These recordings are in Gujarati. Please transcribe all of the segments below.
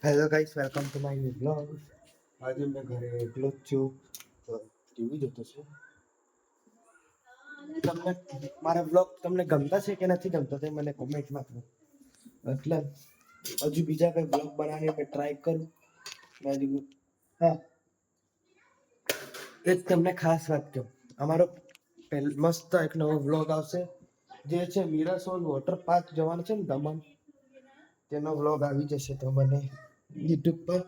Hello guys, welcome to my new blog. આજે મેં ઘરે એકલો જ છું, તો ટીવી જોતો છું. તમને મારા બ્લોગ તમને ગમતા છે કે નથી ગમતા તે મને કોમેન્ટમાં કહો. એટલે હજુ બીજા કઈ બ્લોગ બનાવીને મેં ટ્રાય કરું. હા, એક તમને ખાસ વાત કહું. અમારો મસ્ત એક નવો બ્લોગ આવશે, જે છે મીરાસોલ વોટર પાર્ક જવાનું છે ને દમણ, તેનો બ્લોગ આવી જશે તો મને યુટ્યુબ પર.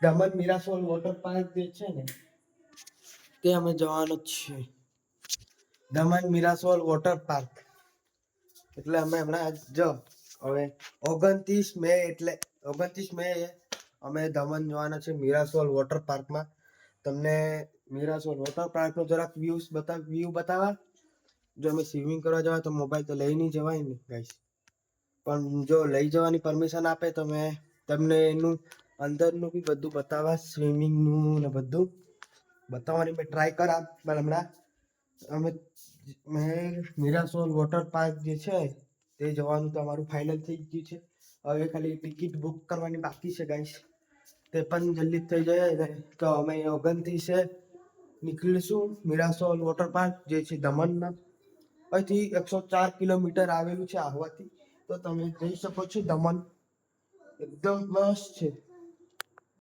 દમણ મીરાસોલ વોટર પાર્ક જે છે ને તે અમે જવાનું જ છે. દમણ મીરાસોલ વોટર પાર્ક એટલે અમે હમણાં જો હવે 29 મે એટલે 29 મે અમે દમણ જવાના છે મીરાસોલ વોટર પાર્કમાં. તમને મીરાસોલ વોટર પાર્કનો જરાક વ્યૂ બતાવવા. જો અમે સ્વિમિંગ કરવા જવા તો મોબાઈલ તો લઈ નહીં જવાય ને ગાઈસ, પણ જો લઈ જવાની પરમિશન આપે તો મેં તમને એનું અંદરનું બી બધું બતાવવા, સ્વિમિંગનું ને બધું બતાવવાની મેં ટ્રાય કરા. પણ હમણાં મેં મીરાસોલ વોટર પાર્ક જે છે તે જવાનું તો અમારું ફાઇનલ થઈ ગયું છે. હવે ખાલી ટિકિટ બુક કરવાની બાકી છે ગાઈસ, તે પણ જલ્દી થઈ જાય ને તો અમે 29 નીકળીશું મીરાસોલ વોટર પાર્ક જે છે દમણના. અહીંથી 104 કિલોમીટર આવેલું છે આહવાથી, તો તમે જઈ શકો છો દમણ. એકદમ મસ્ત છે,